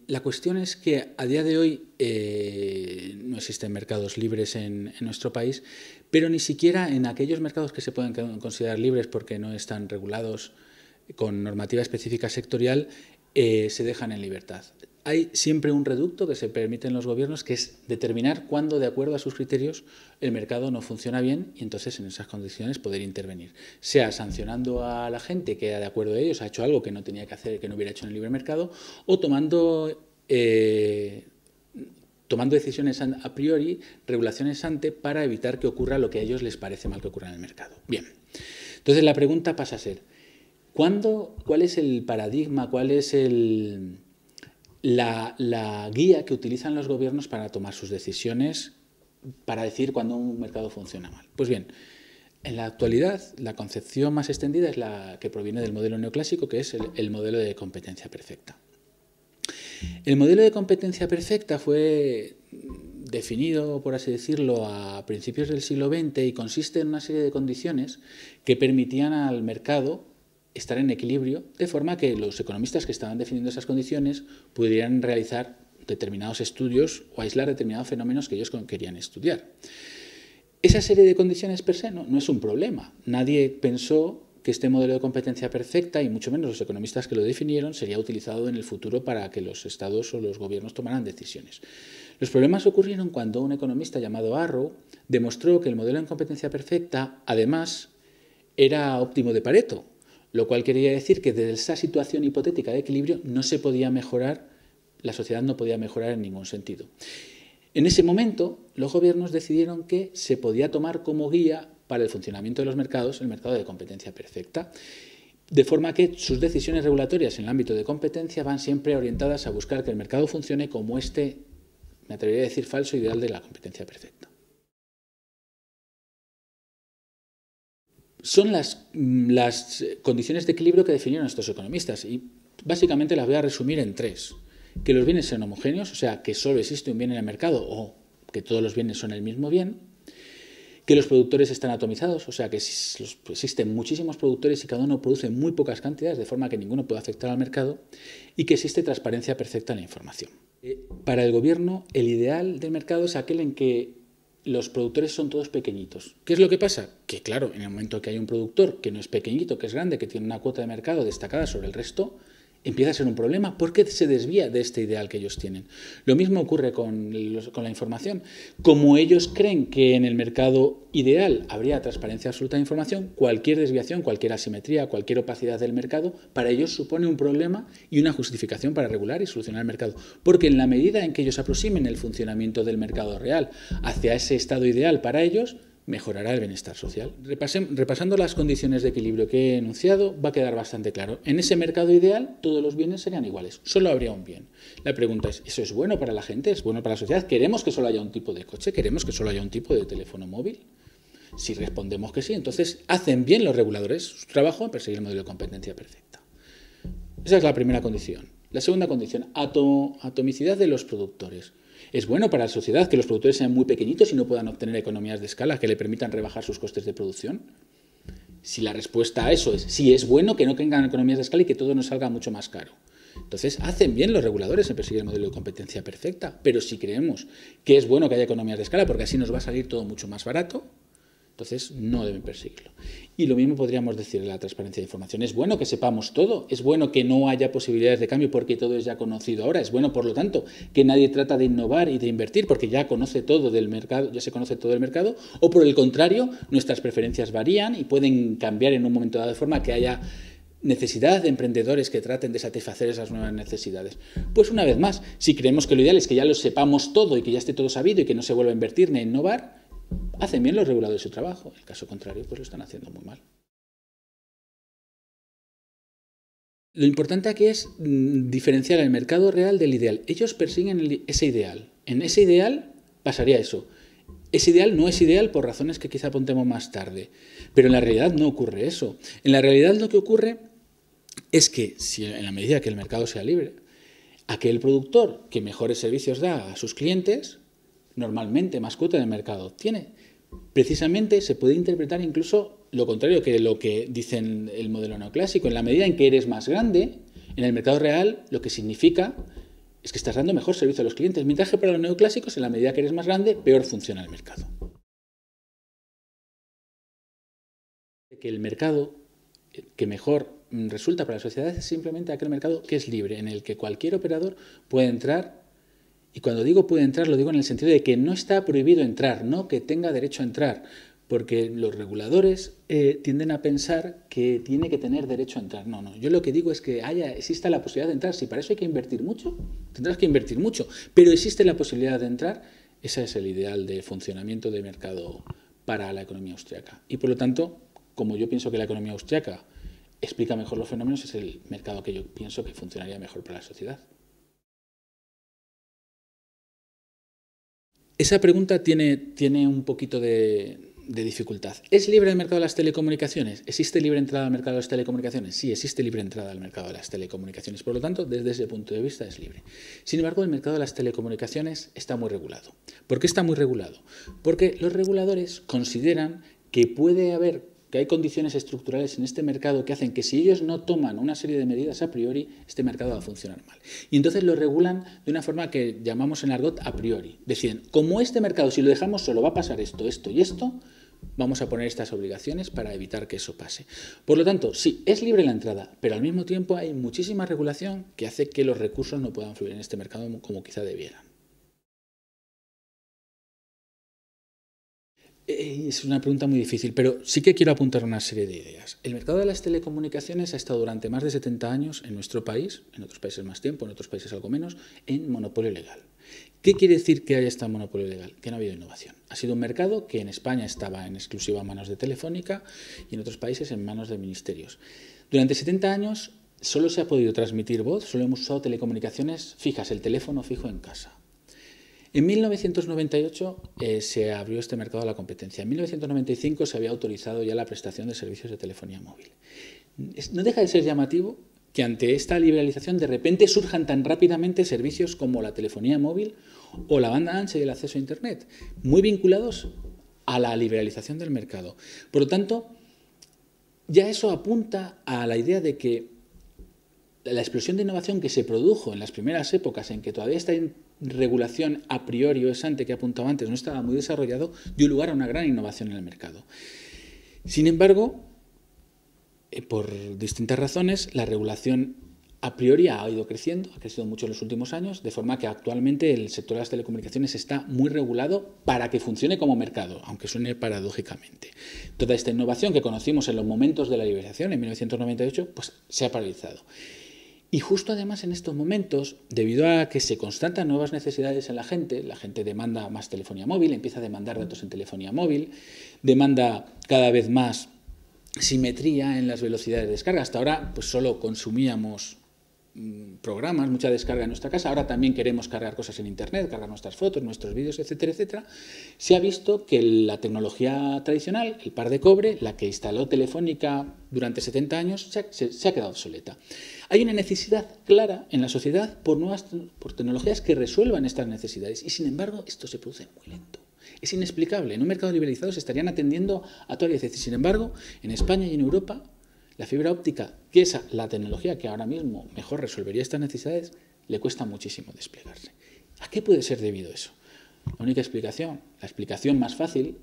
La cuestión es que a día de hoy no existen mercados libres en nuestro país, pero ni siquiera en aquellos mercados que se pueden considerar libres porque no están regulados con normativa específica sectorial, se dejan en libertad. Hay siempre un reducto que se permite en los gobiernos, que es determinar cuándo, de acuerdo a sus criterios, el mercado no funciona bien y entonces en esas condiciones poder intervenir. Sea sancionando a la gente que, de acuerdo a ellos, ha hecho algo que no tenía que hacer, que no hubiera hecho en el libre mercado, o tomando decisiones a priori, regulaciones ante, para evitar que ocurra lo que a ellos les parece mal que ocurra en el mercado. Bien, entonces la pregunta pasa a ser, ¿cuál es el paradigma, cuál es la guía que utilizan los gobiernos para tomar sus decisiones, para decir cuándo un mercado funciona mal? Pues bien, en la actualidad la concepción más extendida es la que proviene del modelo neoclásico, que es el modelo de competencia perfecta. El modelo de competencia perfecta fue definido, por así decirlo, a principios del siglo XX y consiste en una serie de condiciones que permitían al mercado estar en equilibrio, de forma que los economistas que estaban definiendo esas condiciones pudieran realizar determinados estudios o aislar determinados fenómenos que ellos querían estudiar. Esa serie de condiciones per se no es un problema. Nadie pensó que este modelo de competencia perfecta, y mucho menos los economistas que lo definieron, sería utilizado en el futuro para que los estados o los gobiernos tomaran decisiones. Los problemas ocurrieron cuando un economista llamado Arrow demostró que el modelo de competencia perfecta, además, era óptimo de Pareto, lo cual quería decir que desde esa situación hipotética de equilibrio no se podía mejorar, la sociedad no podía mejorar en ningún sentido. En ese momento, los gobiernos decidieron que se podía tomar como guía para el funcionamiento de los mercados el mercado de competencia perfecta, de forma que sus decisiones regulatorias en el ámbito de competencia van siempre orientadas a buscar que el mercado funcione como me atrevería a decir, falso ideal de la competencia perfecta. Son las condiciones de equilibrio que definieron estos economistas y básicamente las voy a resumir en tres. Que los bienes sean homogéneos, o sea, que solo existe un bien en el mercado o que todos los bienes son el mismo bien. Que los productores están atomizados, o sea, que existen muchísimos productores y cada uno produce muy pocas cantidades, de forma que ninguno puede afectar al mercado. Y que existe transparencia perfecta en la información. Para el gobierno, el ideal del mercado es aquel en que los productores son todos pequeñitos. ¿Qué es lo que pasa? Que claro, en el momento que hay un productor que no es pequeñito, que es grande, que tiene una cuota de mercado destacada sobre el resto, empieza a ser un problema porque se desvía de este ideal que ellos tienen. Lo mismo ocurre con la información. Como ellos creen que en el mercado ideal habría transparencia absoluta de información, cualquier desviación, cualquier asimetría, cualquier opacidad del mercado, para ellos supone un problema y una justificación para regular y solucionar el mercado. Porque en la medida en que ellos aproximen el funcionamiento del mercado real hacia ese estado ideal para ellos, mejorará el bienestar social. Repasando las condiciones de equilibrio que he enunciado, va a quedar bastante claro. En ese mercado ideal, todos los bienes serían iguales. Solo habría un bien. La pregunta es, ¿eso es bueno para la gente? ¿Es bueno para la sociedad? ¿Queremos que solo haya un tipo de coche? ¿Queremos que solo haya un tipo de teléfono móvil? Si respondemos que sí, entonces hacen bien los reguladores su trabajo en perseguir el modelo de competencia perfecta. Esa es la primera condición. La segunda condición, atomicidad de los productores. ¿Es bueno para la sociedad que los productores sean muy pequeñitos y no puedan obtener economías de escala que le permitan rebajar sus costes de producción? Si la respuesta a eso es sí, es bueno que no tengan economías de escala y que todo nos salga mucho más caro. Entonces, hacen bien los reguladores en perseguir el modelo de competencia perfecta, pero si creemos que es bueno que haya economías de escala porque así nos va a salir todo mucho más barato, entonces no deben perseguirlo. Y lo mismo podríamos decir de la transparencia de información. Es bueno que sepamos todo, es bueno que no haya posibilidades de cambio porque todo es ya conocido ahora, es bueno, por lo tanto, que nadie trata de innovar y de invertir porque ya conoce todo del mercado, ya se conoce todo del mercado, o por el contrario, nuestras preferencias varían y pueden cambiar en un momento dado de forma que haya necesidad de emprendedores que traten de satisfacer esas nuevas necesidades. Pues una vez más, si creemos que lo ideal es que ya lo sepamos todo y que ya esté todo sabido y que no se vuelva a invertir ni a innovar, hacen bien los reguladores su trabajo. En el caso contrario, pues lo están haciendo muy mal. Lo importante aquí es diferenciar el mercado real del ideal. Ellos persiguen ese ideal. En ese ideal pasaría eso. Ese ideal no es ideal por razones que quizá apuntemos más tarde. Pero en la realidad no ocurre eso. En la realidad lo que ocurre es que, si en la medida que el mercado sea libre, aquel productor que mejores servicios da a sus clientes, normalmente más cuota de mercado tiene. Precisamente se puede interpretar incluso lo contrario que lo que dicen el modelo neoclásico. En la medida en que eres más grande, en el mercado real lo que significa es que estás dando mejor servicio a los clientes, mientras que para los neoclásicos, en la medida que eres más grande, peor funciona el mercado. Que el mercado que mejor resulta para la sociedad es simplemente aquel mercado que es libre, en el que cualquier operador puede entrar, y cuando digo puede entrar, lo digo en el sentido de que no está prohibido entrar, no que tenga derecho a entrar, porque los reguladores tienden a pensar que tiene que tener derecho a entrar. No, no, yo lo que digo es que exista la posibilidad de entrar. Si para eso hay que invertir mucho, tendrás que invertir mucho, pero existe la posibilidad de entrar. Ese es el ideal de funcionamiento de mercado para la economía austriaca. Y por lo tanto, como yo pienso que la economía austriaca explica mejor los fenómenos, es el mercado que yo pienso que funcionaría mejor para la sociedad. Esa pregunta tiene un poquito de dificultad. ¿Es libre el mercado de las telecomunicaciones? ¿Existe libre entrada al mercado de las telecomunicaciones? Sí, existe libre entrada al mercado de las telecomunicaciones. Por lo tanto, desde ese punto de vista es libre. Sin embargo, el mercado de las telecomunicaciones está muy regulado. ¿Por qué está muy regulado? Porque los reguladores consideran que hay condiciones estructurales en este mercado que hacen que si ellos no toman una serie de medidas a priori, este mercado va a funcionar mal. Y entonces lo regulan de una forma que llamamos en argot a priori. Deciden, como este mercado, si lo dejamos solo, va a pasar esto, esto y esto, vamos a poner estas obligaciones para evitar que eso pase. Por lo tanto, sí, es libre la entrada, pero al mismo tiempo hay muchísima regulación que hace que los recursos no puedan fluir en este mercado como quizá debieran. Es una pregunta muy difícil, pero sí que quiero apuntar una serie de ideas. El mercado de las telecomunicaciones ha estado durante más de 70 años en nuestro país, en otros países más tiempo, en otros países algo menos, en monopolio legal. ¿Qué quiere decir que haya estado en monopolio legal? Que no ha habido innovación. Ha sido un mercado que en España estaba en exclusiva manos de Telefónica y en otros países en manos de ministerios. Durante 70 años solo se ha podido transmitir voz, solo hemos usado telecomunicaciones fijas, el teléfono fijo en casa. En 1998 se abrió este mercado a la competencia. En 1995 se había autorizado ya la prestación de servicios de telefonía móvil. No deja de ser llamativo que ante esta liberalización de repente surjan tan rápidamente servicios como la telefonía móvil o la banda ancha y el acceso a Internet, muy vinculados a la liberalización del mercado. Por lo tanto, ya eso apunta a la idea de que la explosión de innovación que se produjo en las primeras épocas en que todavía esta regulación a priori o ex ante que apuntaba antes no estaba muy desarrollado, dio lugar a una gran innovación en el mercado. Sin embargo, por distintas razones, la regulación a priori ha ido creciendo, ha crecido mucho en los últimos años, de forma que actualmente el sector de las telecomunicaciones está muy regulado para que funcione como mercado, aunque suene paradójicamente. Toda esta innovación que conocimos en los momentos de la liberalización, en 1998, pues se ha paralizado. Y justo además en estos momentos, debido a que se constatan nuevas necesidades en la gente demanda más telefonía móvil, empieza a demandar datos en telefonía móvil, demanda cada vez más simetría en las velocidades de descarga. Hasta ahora pues solo consumíamos programas, mucha descarga en nuestra casa, ahora también queremos cargar cosas en Internet, cargar nuestras fotos, nuestros vídeos, etcétera, etcétera. Se ha visto que la tecnología tradicional, el par de cobre, la que instaló Telefónica durante 70 años, se ha quedado obsoleta. Hay una necesidad clara en la sociedad por tecnologías que resuelvan estas necesidades y, sin embargo, esto se produce muy lento. Es inexplicable. En un mercado liberalizado se estarían atendiendo a todas las veces. Sin embargo, en España y en Europa, la fibra óptica, que es la tecnología que ahora mismo mejor resolvería estas necesidades, le cuesta muchísimo desplegarse. ¿A qué puede ser debido eso? La única explicación, la explicación más fácil,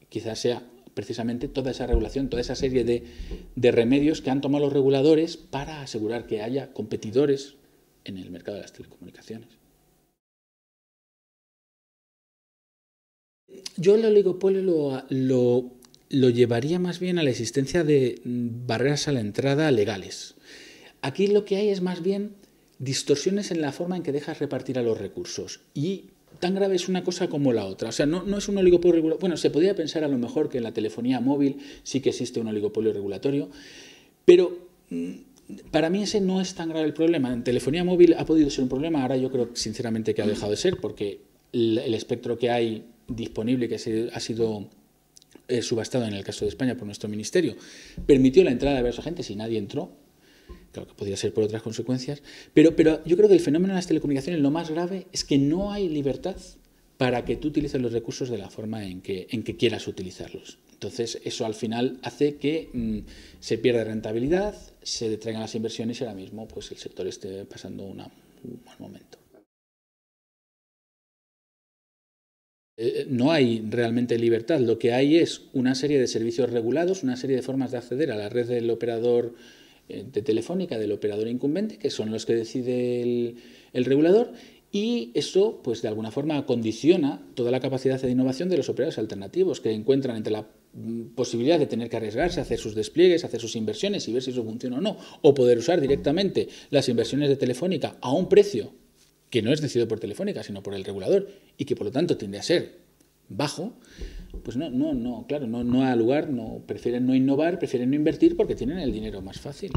quizás sea precisamente toda esa regulación, toda esa serie de remedios que han tomado los reguladores para asegurar que haya competidores en el mercado de las telecomunicaciones. Yo el oligopolio lo llevaría más bien a la existencia de barreras a la entrada legales. Aquí lo que hay es más bien distorsiones en la forma en que dejas repartir a los recursos. Y tan grave es una cosa como la otra. O sea, no es un oligopolio regulatorio. Bueno, se podría pensar a lo mejor que en la telefonía móvil sí que existe un oligopolio regulatorio, pero para mí ese no es tan grave el problema. En telefonía móvil ha podido ser un problema, ahora yo creo sinceramente que ha dejado de ser, porque el espectro que hay disponible, que ha sido subastado en el caso de España por nuestro ministerio, permitió la entrada de varios agentes y nadie entró. Claro que podría ser por otras consecuencias, pero yo creo que el fenómeno de las telecomunicaciones, lo más grave es que no hay libertad para que tú utilices los recursos de la forma en que quieras utilizarlos. Entonces, eso al final hace que se pierda rentabilidad, se detraigan las inversiones y ahora mismo pues, el sector esté pasando una buen momento. No hay realmente libertad, lo que hay es una serie de servicios regulados, una serie de formas de acceder a la red del operador de Telefónica, del operador incumbente, que son los que decide el regulador, y eso, pues de alguna forma, condiciona toda la capacidad de innovación de los operadores alternativos, que encuentran entre la posibilidad de tener que arriesgarse, hacer sus despliegues, hacer sus inversiones y ver si eso funciona o no, o poder usar directamente las inversiones de Telefónica a un precio que no es decidido por Telefónica, sino por el regulador, y que por lo tanto tiende a ser bajo, pues claro, no da lugar, prefieren no innovar, prefieren no invertir porque tienen el dinero más fácil.